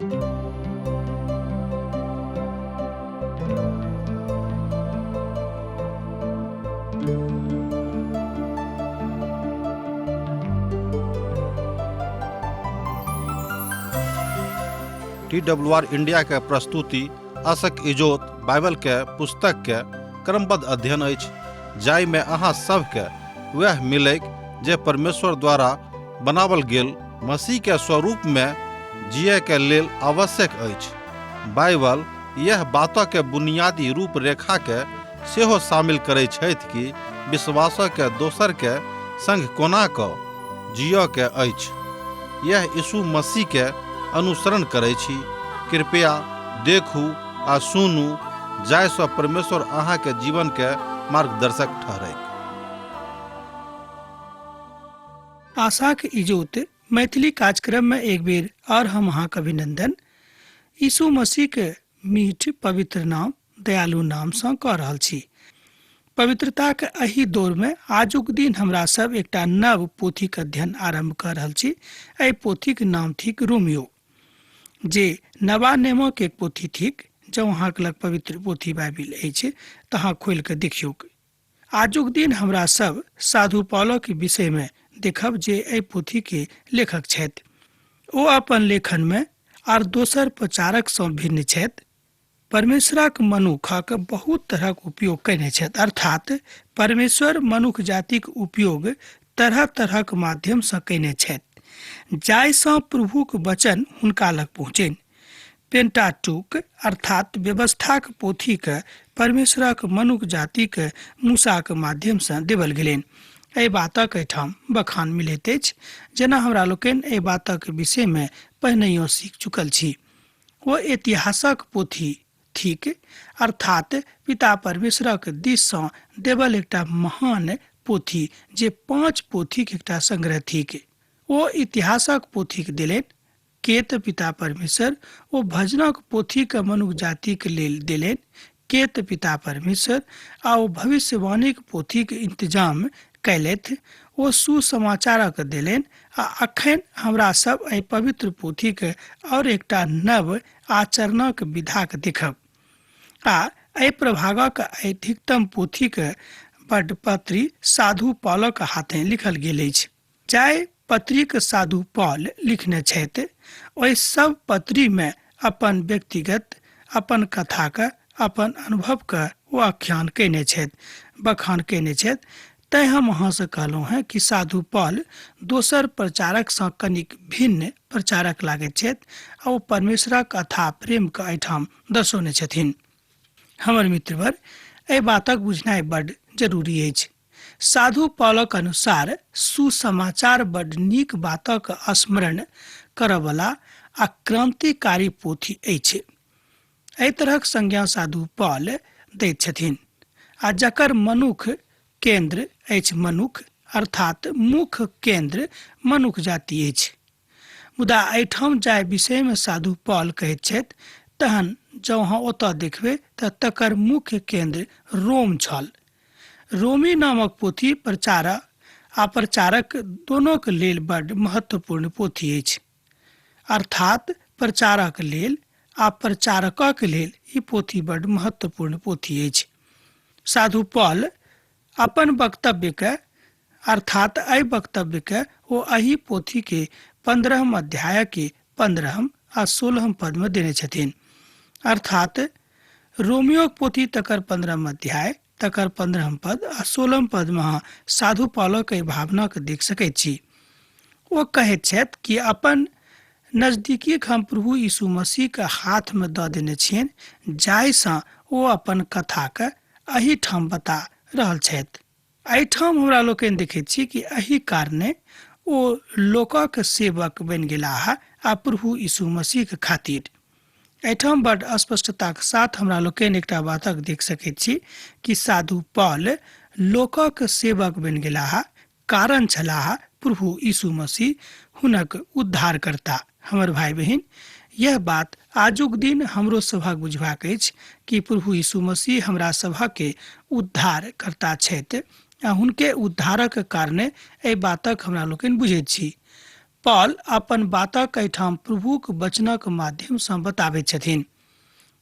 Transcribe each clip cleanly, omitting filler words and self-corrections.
TWR India के प्रस्तुति आशक इजोत बाइबल के पुस्तक के क्रमबद्ध अध्ययन अछि, जाहि में अहाँ सबके वह मिलैक जे परमेश्वर द्वारा बनावल गेल मसीह के स्वरूप में जिये के लेल आवश्यक अछि। बाइबल यह बातों के बुनियादी रूपरेखा के सेहो शामिल करै छथि कि विश्वास के दोसर के संग कोना कऽ जियो के अछि। यह यीशु मसीह के अनुसरण करै छी। कृपया देखू आ सुनू, जाहिसँ परमेश्वर अहाँ के जीवन के मार्गदर्शक ठहरै। आशाक इजोत मैथिली कार्यक्रम में एक बेर और हम अहाँक अभिनंदन यीशु मसीह के मीठ पवित्र नाम दयालु नाम सँ कऽ रहल छी। पवित्रता के एहि दौर में आजुक दिन हमरा सब एकटा नव पोथीक अध्ययन आरंभ कर रहल छी। एहि पोथीक नाम थिक रोमियो, जे नवा नेमो के एक पोथी थिक। जब अहाँक लग पवित्र पोथी बाइबिल अछि तऽ अहाँ खोलि कऽ देखियौ। आजुक दिन हमरा सब साधु पौलो के विषय में देखब जे एहि पोथी के लेखक छथि। ओ अपन लेखन में आर दोसर प्रचारक सँ भिन्न छथि। परमेश्वरक मनुखक बहुत तरहक उपयोग कयने छथि, अर्थात परमेश्वर मनुख जातिक उपयोग तरह तरहक माध्यम सँ कयने छथि, जाहिसँ प्रभुक वचन हुनका लग पहुँचनि। पेंटाटुक अर्थात व्यवस्थाक पोथी के परमेश्वरक मनुख जातिक मूसाक माध्यम सँ देवल गेलनि। एहि बातक एहिठाम बखान मिलैत अछि, जेना हमरा लोकनि एहि बातक विषय में पहिनहियो सीख चुकल छी। ओ इतिहासक पोथी थिक, अर्थात पिता परमेश्वरक दिस सँ देवल एकटा महान पोथी, जे 5 पोथीक एकटा संग्रह थिक। ओ इतिहासक पोथीक देलनि के तऽ पिता परमेश्वर। ओ भजनक पोथी के मनुख जातिक लेल देलनि के तऽ पिता परमेश्वर। आ ओ भविष्यवाणीक पोथीक इंतजाम कैलथि। ओ सुसमाचारक देलनि। आ अखन हमरा सब एहि पवित्र पोथीक और एकटा नव आचरणक विधाक देखब। आ एहि प्रभागक अधिकतम पोथीक बड़ पत्री साधु पौलक हाथे लिखल गेल अछि। जाहि पत्रीक साधु पौल लिखने छथि, ओहि सब पत्री में अपन व्यक्तिगत, अपन कथा के, अपन अनुभव के ओ आख्यान कयने छथि, बखान कयने छथि। तैं हम अहाँ से कहलहुँ हैं कि साधु पौल दोसर प्रचारक सँ कनिक भिन्न प्रचारक लागैत छथि। आ ओ परमेश्वरक अथाह प्रेम के एहिठाम दर्शौने छथिन। हमर मित्रवर, एहि बातक बुझनाइ बड्ड जरूरी अछि। साधु पौलक अनुसार सुसमाचार बड्ड नीक बातक स्मरण करयवला आ क्रांतिकारी पोथी अछि। एहि तरहक संज्ञा साधु पौल दैत छथिन। आ जकर मनुख केंद्र अछि मनुख, अर्थात मुख्य केंद्र मनुख जाति अछि। मुदा एहिठाम जाहि विषय में साधु पौल कहैत छथि, तहन जँ अहाँ ओतऽ देखबै तऽ तकर मुख्य केंद्र रोम छल। रोमी नामक पोथी प्रचारक आ प्रचारक दोनों के लेल बड्ड महत्वपूर्ण पोथी अछि। अर्थात प्रचारक लेल आ प्रचारकक लेल ई पोथी बड्ड महत्वपूर्ण पोथी अछि। साधु पौल अपन वक्तव्य के, अर्थात एहि वक्तव्य के ओ एहि पोथी के 15 अध्याय के 15 आ 16 पद में देने छथिन। अर्थात रोमियो पोथी तकर 15 अध्याय, तकर 15 पद आ 16 पद में अहाँ साधु पौलक एहि भावना के देख सकैत छी। ओ कहैत छथि कि अपन नजदीकी हम प्रभु यीशु मसीह के हाथ में दऽ देने छियनि, जाहिसँ ओ अपन कथा के एहि ठाम बता रहल छथि। एहिठाम हमरा लोकनि देखैत छी कि एहि कारणे ओ लोकक सेवक बनि गेलाह आ प्रभु यीशु मसीह के खातिर। एहिठाम बड्ड स्पष्टताक साथ हमरा लोकनि एकटा बातक देख सकैत छी कि साधु पौल लोकक सेवक बनि गेलाह, कारण छलाह प्रभु यीशु मसीह हुनक उद्धार करता। हमर भाई बहिन, यह बात आजुक दिन हमरो सभक बुझबाक अछि कि प्रभु यीशु मसीह हमरा सभक के उद्धार करता छथि। आ हुनके उद्धारक कारणे एहि बातक हमरा लोकनि बुझैत छी। पॉल अपन बातक एहिठाम प्रभुक वचनक माध्यम सँ बताबैत छथिन।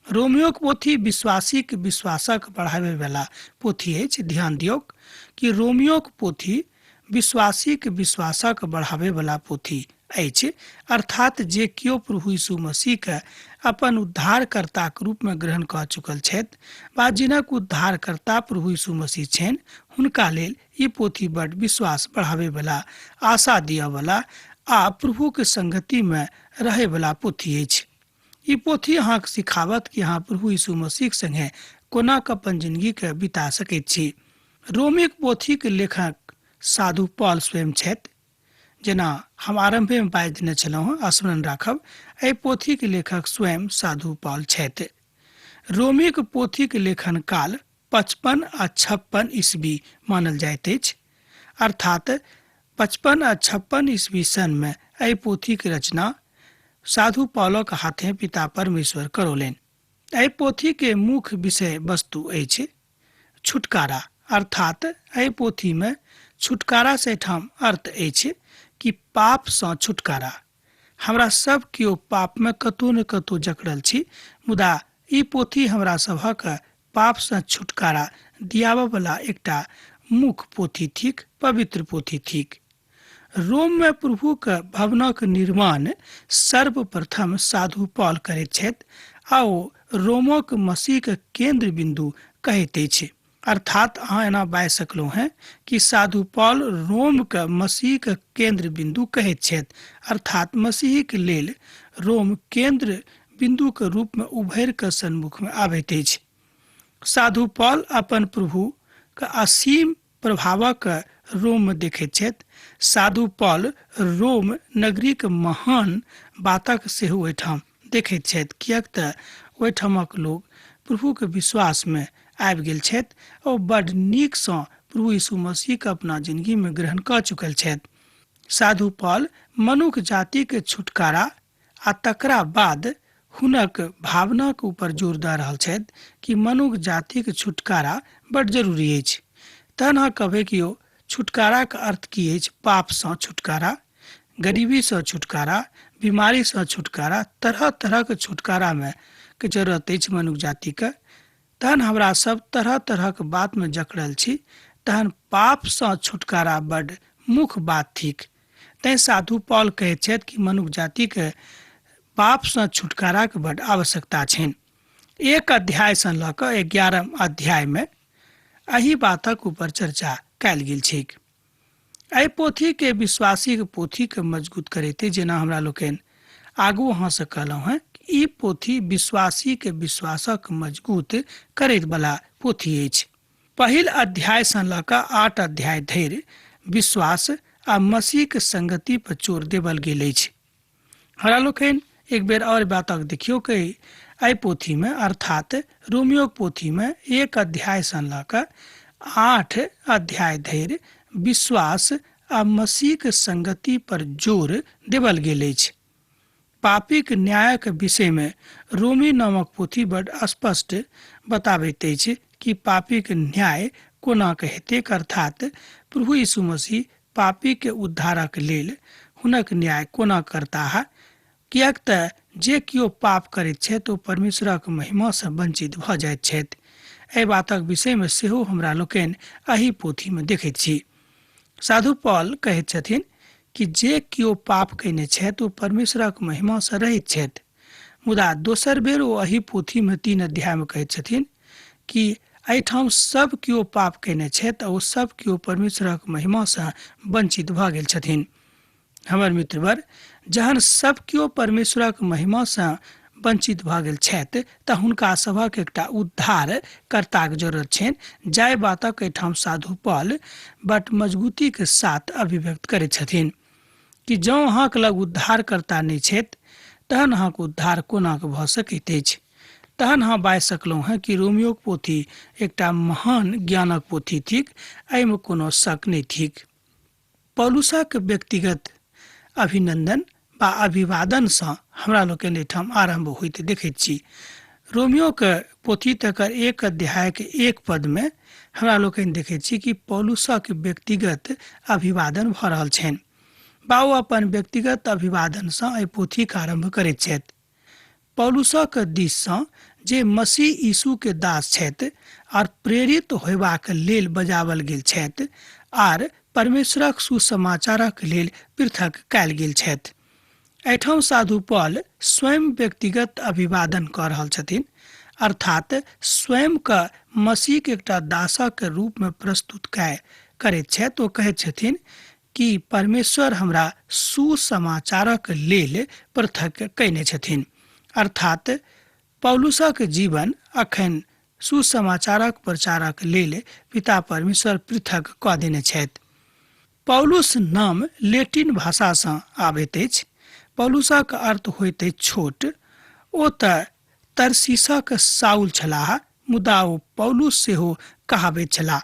रोमियोक पोथी विश्वासीक विश्वासक बढ़ाबै वाला पोथी अछि। ध्यान दियौक कि रोमियोक पोथी विश्वासीक विश्वासक बढ़ाबै वाला पोथी अछि, अर्थात जे कियो प्रभु यीशु मसीह के अपन उद्धारकर्ताक रूप में ग्रहण कऽ चुकल छथि वा जिनक उद्धारकर्ता प्रभु यीशु मसीह छनि, हुनका लेल ई पोथी बड़ विश्वास बढ़ाबै वाला, आशा दिअ वाला आ प्रभु के संगति में रहै वाला पोथी अछि। ई पोथी अहाँक सिखावत कि अहाँ प्रभु यीशु मसीह संगे कोना कऽ अपन जिंदगी के बिता सकैत छी। रोमिक पोथी के लेखक साधु पॉल स्वयं छथि। जेना हम आरंभे में बाजि देने छलहुँ, स्मरण राखब, एहि पोथी के लेखक स्वयं साधु पॉल छथि। रोमिक पोथी के लेखन काल 55 आ 56 ईस्वी मानल जाइत अछि, अर्थात 55 आ 56 ईस्वी सन में एहि पोथी के रचना साधु पॉलक हाथे पिता परमेश्वर करौलनि। एहि पोथी के मुख्य विषय वस्तु अछि छुटकारा, अर्थात एहि पोथी में छुटकारा से ठाम अर्थ अछि कि पाप सँ छुटकारा। हमरा सब कियो पाप में कतौ न कतौ जकड़ल छी, मुदा ई पोथी हमरा सभक पाप सँ छुटकारा दियाबऽ वाला एकटा मुख्य पोथी थिक, पवित्र पोथी थिक। रोम में प्रभु के भवनक निर्माण सर्वप्रथम साधु पॉल करैत छथि आ ओ रोमक मसीह के केंद्र बिंदु कहैत अछि। अर्थात अहाँ एना बाजि सकलहुँ हैं कि साधु पॉल रोम के मसीह के केंद्र बिंदु कहैत छथि, अर्थात मसीह के लेल रोम केंद्र बिंदु के रूप में उभरि के सन्मुख में आबैत अछि। साधु पॉल अपन प्रभु के असीम प्रभावक रोम में देखैत छथि। साधु पॉल रोम नगरी के महान बातक सेहो ओहिठाम देखैत छथि, किएक तऽ ओहिठामक लोग प्रभु के विश्वास में आबि गेल छथि और बड़ नीक सँ प्रभु यीशु मसीह के अपना जिंदगी में ग्रहण कऽ चुकल छथि। साधु पॉल मनुख जाति के छुटकारा आ तकरा बाद हुनक भावना के ऊपर जोर दऽ रहल छथि कि मनुख जाति के छुटकारा बड़ जरूरी अछि। तहन अहाँ कहबै कि ओ छुटकारा के अर्थ की अछि? पाप सँ छुटकारा, गरीबी सँ छुटकारा, बीमारी सँ छुटकारा, तरह तरह के छुटकारा में के जरूरत अछि मनुष्य जाति के। तहन हमरा सब तरह तरह के बात में जकड़ल छी, तहन पाप सँ छुटकारा बड़ मुख्य बात थिक। तैं साधु पॉल कहैत छथि कि मनुष्य जाति के पाप सँ छुटकारा के बड़ आवश्यकता छनि। 1 अध्याय सँ लऽ कऽ 11 अध्याय में एही बातक ऊपर चर्चा कयल गेल छैक। एहि पोथी के विश्वासी के पोथी के मजबूत करैते, जेना हमरा लोकनि आगू अहाँ से कहलहुँ हैं, ई पोथी विश्वासी के विश्वासक मजबूत करैत वाला पोथी अछि। पहिल अध्याय सँ लऽ कऽ 8 अध्याय धरि विश्वास आ मसीह के संगति पर जोर देवल गेल अछि। हमरा लोकनि एक बेर और बातक देखियौ कि एहि पोथी में, अर्थात रोमियो पोथी में 1 अध्याय सँ लऽ कऽ 8 अध्याय धरि विश्वास आ मसीह के संगति पर जोर देवल गेल अछि। पापी के न्यायक विषय में रोमी नामक पोथी बड़ स्पष्ट बताबैत अछि कि पापी के न्याय कोना के हेतैक, अर्थात प्रभु यीशु मसीह पापी के उद्धारक लेल हुनक न्याय कोना करताह, किएक तऽ जे कियो पाप करैत छथि ओ परमेश्वरक महिमा सँ वंचित भऽ जाइत छथि। एहि बातक विषय में सेहो हमरा लोकनि एही पोथी में देखैत छी। साधु पॉल कहैत छथिन कि जे कियो पाप कयने छथि ओ परमेश्वरक महिमा सँ रहित छथि, मुदा दोसर बेर ओ एही पोथी में 3 अध्याय में कहैत छथिन कि एहिठाम सब कियो पाप कयने छथि ओ सब कियो परमेश्वरक महिमा सँ वंचित भऽ गेल छथिन। हमर मित्रवर, जहन सब कियो परमेश्वरक महिमा सँ वंचित भऽ गेल छथि तऽ हुनका सभक एकटा उद्धार कर्ताक जरूरत छनि। जाहि बातक एहिठाम साधु पॉल बड़ मजबूती के साथ अभिव्यक्त करैत छथिन कि जँ अहाँक लग उद्धार कर्ता नहि छथि तहन अहाँके उद्धार कोना के भऽ सकैत अछि। तहन अहाँ बाजि सकलहुँ हैं कि रोमियो पोथी एकटा महान ज्ञानक पोथी थिक, एहिमे कोनो शक नहि थिक। पौलुसक व्यक्तिगत अभिनंदन बा अभिवादन सँ हमरा लोकनि एहिठाम आरंभ होइत देखैत छी। रोमियो के पोथी तकर 1 अध्याय के 1 पद में हमरा लोकनि देखैत छी कि पौलुसक व्यक्तिगत अभिवादन भऽ रहल छनि। बाओ अपन व्यक्तिगत अभिवादन सँ एहि पोथीक आरंभ करैत छथि। पौलुसक दिस सँ जे मसीह यीशु के दास छथि आर प्रेरित होयबाक लेल बजावल गेल छथि आर परमेश्वरक सुसमाचारक लेल पृथक कयल गेल छथि। एहिठाम साधु पौल स्वयं व्यक्तिगत अभिवादन कऽ रहल छथिन, अर्थात स्वयं के मसीह के एकटा दासक रूप में प्रस्तुत करैत छथि। ओ कहैत छथिन कि परमेश्वर हमरा सुसमाचारक लेल पृथक कयने छथिन, अर्थात पौलुसक जीवन अखन सुसमाचारक प्रचारक लेल पिता परमेश्वर पृथक कऽ देने छथि। पौलुस नाम लैटिन भाषा सँ आबैत अछि। पौलुसक अर्थ होइत अछि छोट। ओ तऽ तरसीसक साउल छलाह, मुदा ओ पौलुस सेहो कहाबैत छलाह।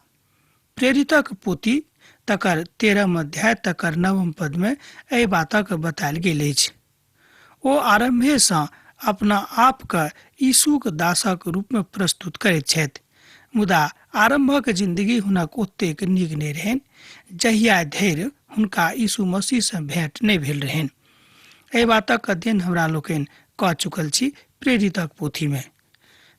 प्रेरितक पोथी तकर 13 अध्याय तकर 9 पद में एहि बातक बतायल गेल अछि। ओ आरंभे सँ अपना आप के यीशुक दासक रूप में प्रस्तुत करैत छथि, मुदा आरंभक जिंदगी हुनक ओतेक नीक नहि रहनि जहिया धरि हुनका यीशु मसीह सँ भेंट नहि भेल रहनि। एहि बातक अध्ययन हमरा लोकनि कऽ चुकल छी प्रेरितक पोथी में।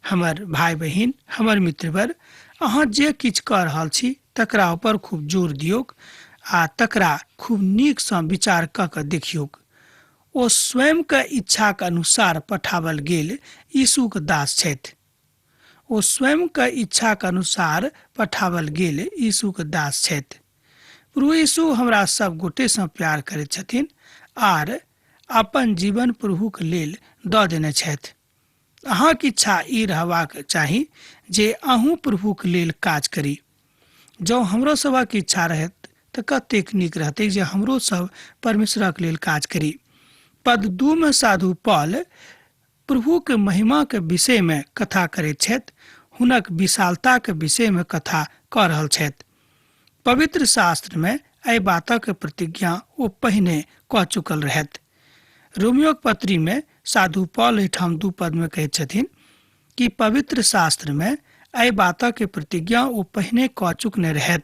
हमर भाई बहिन, हमर मित्रवर, अहाँ जे किछु कऽ रहल छी तकरा ऊपर खूब जोर दियौक आ तकरा खूब नीक सँ विचार कऽ कऽ देखियौक। ओ स्वयं के इच्छा के अनुसार पठावल गेल यीशुक दास छथि। ओ स्वयं के इच्छा के अनुसार पठावल गेल यीशुक दास छथि। प्रभु यीशु हमरा सब गोटे सँ प्यार करैत छथिन आर अपन जीवन प्रभुक लेल दऽ देने छथि। अहाँक इच्छा ई रहबाक चाही जे अहूँ प्रभुक लेल काज करी। जँ हमरो सबक इच्छा रहत तऽ कतेक नीक रहतै जे हमरो सब परमेश्वरक लेल काज करी। पद 2 में साधु पौल प्रभु के महिमा के विषय में कथा करैत छथि, हुनक विशालता के विषय में कथा कऽ रहल छथि। पवित्र शास्त्र में एहि बातक प्रतिज्ञा ओ पहिने कऽ चुकल रहथि। रोमियोक पत्री में साधु पौल एहिठाम 2 पद में कहैत छथिन कि पवित्र शास्त्र में एहि बातक प्रतिज्ञा ओ पहिने कऽ चुकने रहथि।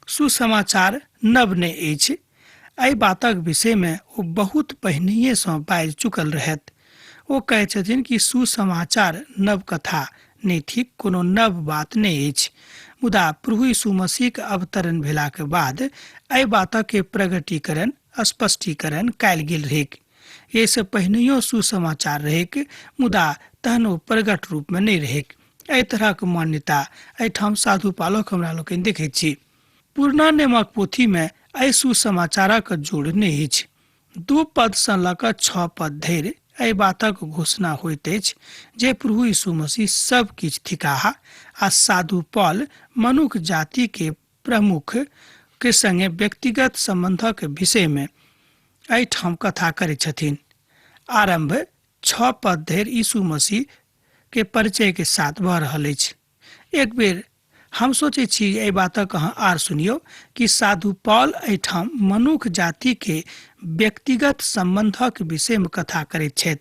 सुसमाचार नव नहि अछि। एहि बातक विषय में ओ बहुत पहिनहिए सँ बाजि चुकल रहथि। ओ कहैत छथिन कि सुसमाचार नव कथा नहि थिक, कोनो नव बात नहि अछि, मुदा प्रभु यीशु मसीह के अवतरण भेलाक बाद एहि बातक के प्रगटीकरण, स्पष्टीकरण कयल गेल रहेक। ये से पहिनहियो सुसमाचार रहेक, मुदा तहन ओ प्रगट रूप में नहि रहेक। एहि तरहक मान्यता एहिठाम साधु पौलक हमरा लोकनि देखैत छी। पुरना नियमक पोथी में एहि सुसमाचारक जोड़ नहि अछि। 2 पद सँ लऽ कऽ 6 पद धरि एहि बातक घोषणा होइत अछि जे प्रभु यीशु मसीह सब किछु थिकाह आ साधु पौल मनुष्य जाति के प्रमुख के संगे व्यक्तिगत संबंधक विषय में एहिठाम कथा करैत छथिन। आरंभ 6 पद धरि यीशु मसीह के परिचय के साथ भऽ रहल अछि। एक बेर हम सोचे छी एहि बातक अहाँ आर सुनियो कि साधु पौल एहिठाम मनुष्य जाति के व्यक्तिगत संबंधक विषय में कथा करैत छथि।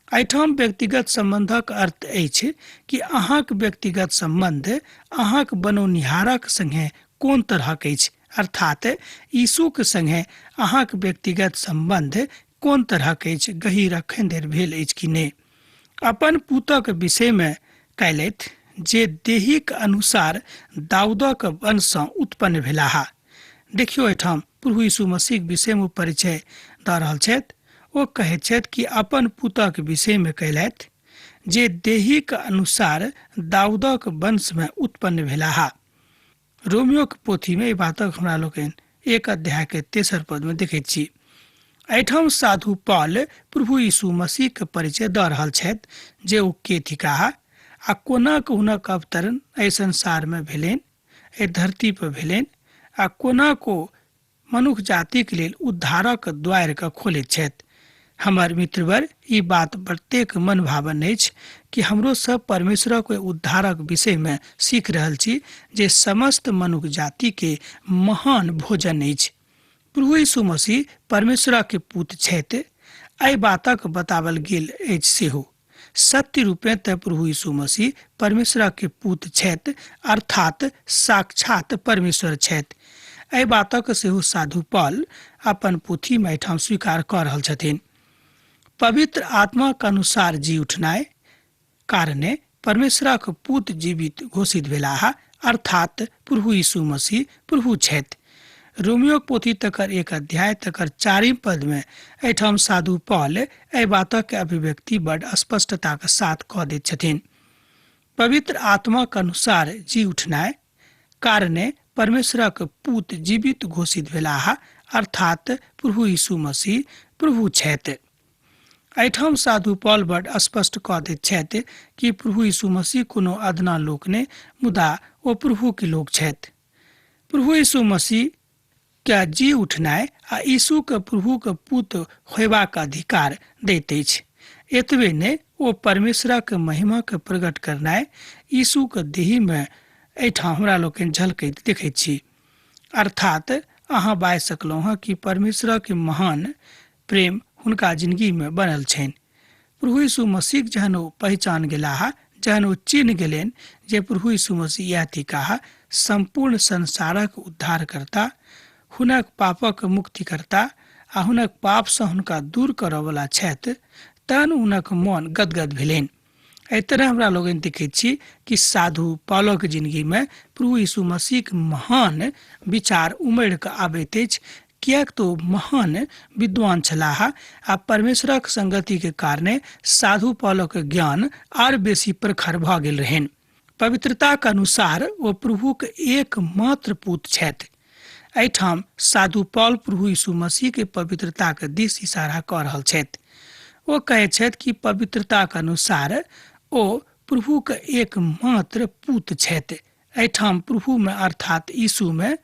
एहिठाम व्यक्तिगत संबंधक अर्थ अछि कि अहाँक व्यक्तिगत संबंध अहाँक बनौनिहारक संगे कोन तरहक अछि, अर्थात यीशु के संगे अहाँक व्यक्तिगत संबंध कोन तरहक अछि, गहीर अखन धरि भेल अछि कि नहि। अपन पुतक विषय में कयलथि जे देहिक अनुसार दाऊदक वंश सँ उत्पन्न भेलाह। देखियौ एहिठाम प्रभु यीशु मसीह विषय में परिचय दऽ रहल छथि। ओ कहैत छथि कि अपन पुतक विषय में कयलथि जे देहिक अनुसार दाऊदक वंश में उत्पन्न भेलाह। रोमियोक पोथी में ई बातक हमरा लोकनि 1 अध्याय के 3 पद में देखैत छी। एहिठाम साधु पौल प्रभु यीशु मसीह के परिचय दऽ रहल छथि जे ओ के थिकाह आ कोना कऽ हुनक अवतरण एहि संसार में भेलनि, एहि धरती पर भेलनि, आ कोना को मनुष्य जाति के लेल उद्धारक द्वार के खोलैत छथि। हमर मित्रवर, ई बात प्रत्येक मन भावन अछि कि हमरो सब परमेश्वरक उद्धारक विषय में सीख रहल छी जे समस्त मनुष्य जाति के महान भोजन अछि। प्रभु यीशु मसीह परमेश्वर के पुत्र छथि, एहि बातक बतावल गेल अछि सेहो। सत्य रूपे तऽ प्रभु यीशु मसीह परमेश्वर के पुत्र छथि, अर्थात साक्षात परमेश्वर छथि। एहि बातक सेहो साधु पॉल अपन पोथी में एहिठाम स्वीकार कऽ रहल छथिन। पवित्र आत्माक अनुसार जी उठनाइ कारणे परमेश्वरक पुत्र जीवित घोषित भेलाह, अर्थात प्रभु यीशु मसीह प्रभु छथि। रोमियो पोथी तकर 1 अध्याय तकर 4 पद में एहिठाम साधु पॉल एहि बातक अभिव्यक्ति बड़ स्पष्टता के साथ कऽ दैत छथिन। पवित्र आत्माक अनुसार जी उठनाइ कारणे परमेश्वरक पुत्र जीवित घोषित भेलाह, अर्थात प्रभु यीशु मसीह प्रभु छथि। एहिठाम साधु पॉल बड़ स्पष्ट कऽ दैत छथि कि प्रभु यीशु मसीह कोनो अदना लोक नहि, मुदा ओ प्रभु के लोक छथि। प्रभु यीशु मसीह के जी उठनाइ आ यीशु के प्रभु के पुत्र होयबाक अधिकार दैत अछि। एतबे नहि, ओ परमेश्वरक महिमा के प्रकट करनाइ यीशु के देही में एहिठाम हमरा लोकनि झलकैत देखैत छी। अर्थात अहाँ बाजि सकलहुँ हँ कि परमेश्वरक महान प्रेम हुनका जिंदगी में बनल छनि। प्रभु यीशु मसीह जहन ओ पहचान गेलाह, जहन ओ चिन्ह गेलनि जे प्रभु यीशु मसीह इएह थिकाह संपूर्ण संसारक उद्धारकर्ता, हुनक पापक मुक्तिकर्ता आ हुनक पाप से हुनका दूर करयवला छथि, तहन हुनक मन गदगद भेलनि। एहि तरह हमरा लोगन देखैत छी कि साधु पॉलक जिंदगी में प्रभु यीशु मसीह के महान विचार उमड़ कऽ आबैत अछि, किएक तो महान विद्वान छलाह आ परमेश्वरक संगति के कारणे साधु पॉलक ज्ञान आर बेसी प्रखर भऽ गेल रहनि। पवित्रताक अनुसार ओ प्रभु के एकमात्र पुत्र छथि। एहिठाम साधु पॉल प्रभु यीशु मसीह के पवित्रता के दिस इशारा कऽ रहल छथि। ओ कहैत छथि कि पवित्रताक अनुसार ओ प्रभु के एकमात्र पुत्र छथि। एहिठाम प्रभु में अर्थात यीशु में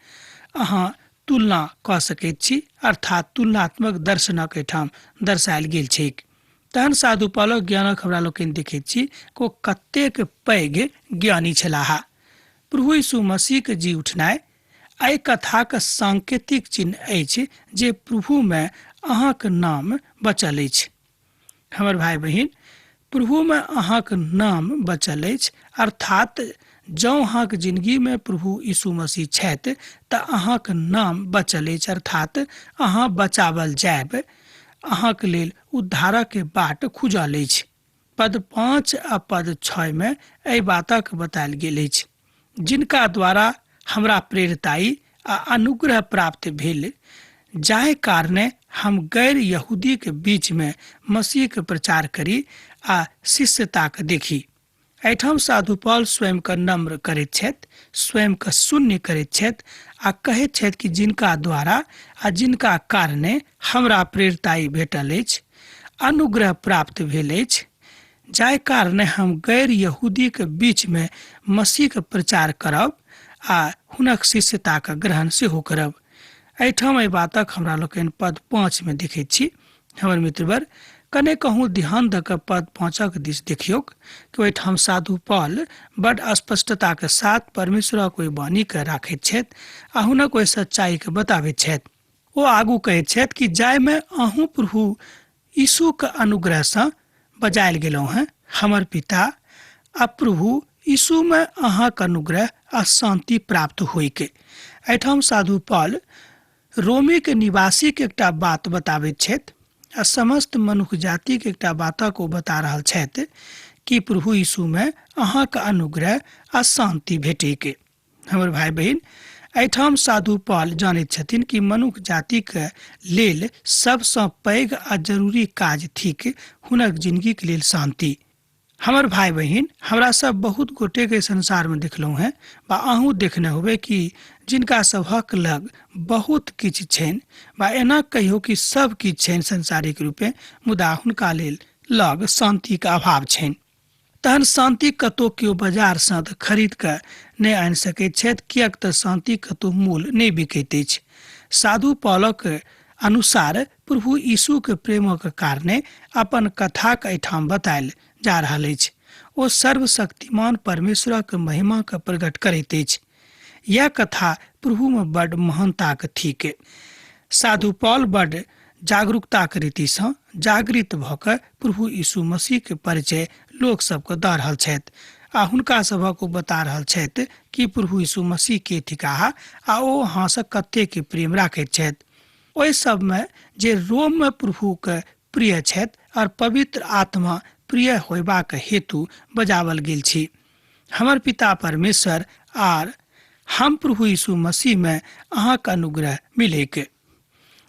अहाँ तुलना कऽ सकैत छी, अर्थात तुलनात्मक दर्शनक एहिठाम दर्शायल गेल छैक। तहन साधु पॉलक ज्ञानक हमरा लोकनि देखैत छी कि ओ कतेक पैघ ज्ञानी छलाह। प्रभु यीशु मसीह के जी उठनाइ एहि कथाक सांकेतिक चिन्ह अछि जे प्रभु में अहाँक नाम बचल अछि। हमर भाई बहिन, प्रभु में अहाँक नाम बचल अछि, अर्थात जँ अहाँक जिंदगी में प्रभु यीशु मसीह छथि तऽ अहाँक नाम बचल अछि, अर्थात अहाँ बचावल जायब, अहाँक लेल उद्धारक बाट खुजल अछि। पद 5 आ पद 6 में एहि बातक बतायल गेल अछि, जिनका द्वारा हमरा प्रेरिताई आ अनुग्रह प्राप्त भेल, जाहि कारणे हम गैर यहूदी के बीच में मसीह के प्रचार करी आ शिष्यता के देखी। एहिठाम साधु पॉल स्वयं के नम्र करैत छथि, स्वयं के शून्य करैत छथि आ कहैत छथि कि जिनका द्वारा आ जिनका कारणे हमरा प्रेरिताई भेटल अछि, अनुग्रह प्राप्त भेल अछि, जाहि कारणे हम गैर यहूदी के बीच में मसीह के प्रचार करब आ हुनक शिष्यता के ग्रहण सेहो करब। एहिठाम एहि बातक हमरा लोकनि पद 5 में देखैत छी। हमर मित्रवर, कने कहूँ ध्यान दऽ कऽ पद 5 दिस देखियौक कि ओहिठाम साधु पॉल बड स्पष्टता के साथ परमेश्वरक ओहि वाणी के राखैत छथि आ हुनक ओहि सच्चाई के बताबैत छथि। ओ आगू कहैत छथि कि जाहिमे अहूँ प्रभु यीशु के अनुग्रह सँ बजायल गेलहुँ हैं, हमर पिता आ प्रभु यीशु में अहाँक अनुग्रह आ शांति प्राप्त होइके। एहिठाम साधु पॉल रोमी के निवासी के एकटा बात बताबैत छथि आ समस्त मनुष्य जाति के एकटा बातक ओ बता रहल छथि कि प्रभु यीशु में अहाँक अनुग्रह आ शांति भेटैके। हमर भाई बहिन, एहिठाम साधु पॉल जानैत छथिन कि मनुष्य जाति के लेल सबसँ पैघ आ जरूरी काज थिक हुनक जिंदगी के लेल शांति। हमर भाई बहिन, हमरा सब बहुत गोटे के संसार में देखलहुँ हैं, बा अहूँ देखने होबे कि जिनका सभक लग बहुत किछु छनि, बा एना कहियो कि सब किछु छनि संसारिक रूपे, मुदा हुनका लेल लग शांति के अभाव छनि। तहन शांति कतौ केओ बाजार सँ खरीद कऽ नहि आनि सकैत छथि, किएक तऽ शांति कतौ मूल नहि बिकैत अछि। साधु पॉलक अनुसार प्रभु यीशु के प्रेमक कारणे अपन कथाक एहिठाम बतायल जा रहल अछि। ओ सर्वशक्तिमान परमेश्वरक महिमा के प्रकट करैत अछि। यह कथा प्रभु में बड़ महानताक थिक। साधु पॉल बड़ जागरूकताक रीति सँ जागृत भऽ कऽ प्रभु यीशु मसीह के परिचय लोक सबके दऽ रहल छथि आ हुनका सभक ओ बता रहल छथि कि प्रभु यीशु मसीह के ठिकाहा आ ओ अहाँसँ कतेक प्रेम राखैत छथि। ओहि सबमे जे रोममे प्रभुके प्रिय छथि और पवित्र आत्मा प्रिय होयबाक हेतु बजावल गेल छी। हमर पिता परमेश्वर आर हम प्रभु यीशु मसीह में अहाँके अनुग्रह मिलेके।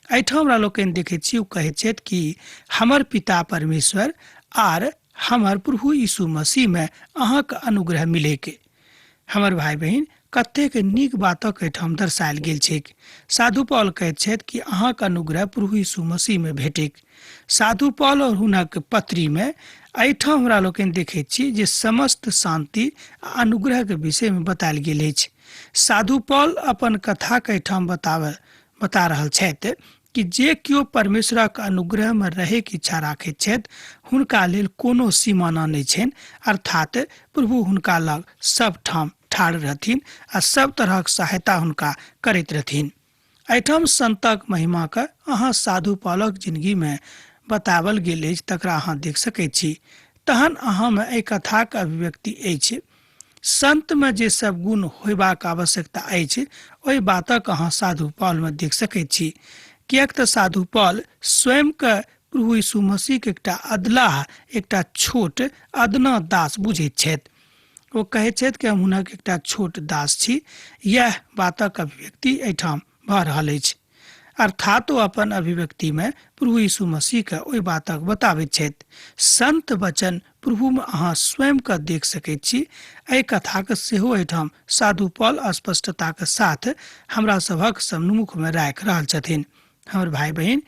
एहिठाम हमरा लोकनि देखैत छी, ओ कहैत छथि कि हमर पिता परमेश्वर आर हमर प्रभु यीशु मसीह में अहाँके अनुग्रह मिलेके। हमर भाई बहन, कतेक नीक बातक एहिठाम दर्शायल गेल छै। साधु पौल कहैत छथि कि अहाँके अनुग्रह प्रभु यीशु मसीह में भेटेक। साधु पौल और हुनक पत्री में एहिठाम हमरा लोकनि देखैत छी जे समस्त शांति आ अनुग्रह के विषय में बतायल गेल अछि। साधु पौल अपन कथा के एहिठाम बता रहल छथि कि जे केओ परमेश्वरक अनुग्रह में रहे के इच्छा राखैत छथि हुनका लेल कोनो सीमाना नहीं छनि, अर्थात प्रभु हुनका लग सब ठाम ठाढ़ रहथिन आ सब तरहक सहायता हुनका करैत रहथिन। एहिठाम संतक महिमा के अहाँ साधु पौलक जिंदगी में बतावल गेल अछि तकरा अहाँ देख सकैत छी। तहन अहाँ में एहि कथाक अभिव्यक्ति अछि। संत में जे सब गुण होयबाक आवश्यकता अछि ओहि बातक अहाँ साधु पौल में देख सकैत छी। किएक तऽ साधु पौल स्वयं के प्रभु यीशु मसीह के एकटा अदलाह, एकटा छोट अदना दास बुझैत छथि। ओ कहैत छथि कि हम हुनक एकटा छोट दास छी। यह बातक अभिव्यक्ति एहिठाम भऽ रहल अछि, अर्थात ओ अपन अभिव्यक्ति में प्रभु यीशु मसीह के ओहि बातक बताबैत छथि। संत वचन प्रभु में अहाँ स्वयं के देख सकैत छी। एहि कथा के सेहो एहिठाम साधु पौल स्पष्टता के साथ हमरा सभक सम्मुख में राखि रहल छथिन। हमर भाई बहन,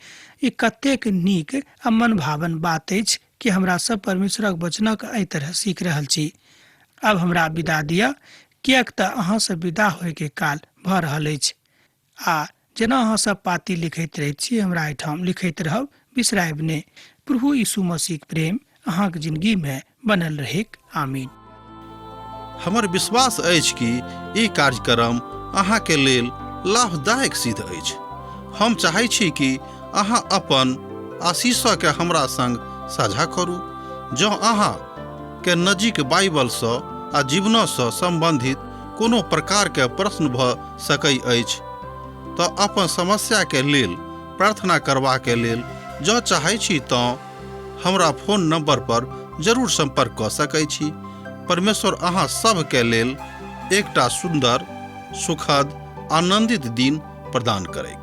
ई कतेक नीक आ मन भावन बात अछि कि हमरा सब परमेश्वरक वचनक एहि तरह सीख रहल छी। अब हमरा विदा दिया, किएक तऽ अहाँ से विदा होय के काल भऽ रहल अछि। आ जेना अहाँ सब पाती लिखैत रहैत छी, हमरा एहिठाम लिखैत रहब बिसरायब नहि। प्रभु यीशु मसीह के प्रेम अहाँके जिंदगी में बनल रहेक। आमीन। हमर विश्वास अछि कि ई कार्यक्रम अहाँके लेल लाभदायक सिद्ध अछि। हम चाहै छी कि अहाँ अपन आशीषके हमरा संग साझा करू। जँ अहाँ के नजीक बाइबल सँ आ जीवन सँ संबंधित कोनो प्रकार के प्रश्न भऽ सकै अछि तऽ अपन समस्या के लेल प्रार्थना करबा के लेल जँ चाहै छी तऽ हमरा फोन नंबर पर जरूर संपर्क कऽ सकै छी। परमेश्वर अहाँ सब के लेल एकटा सुंदर, सुखद, आनंदित दिन प्रदान करै।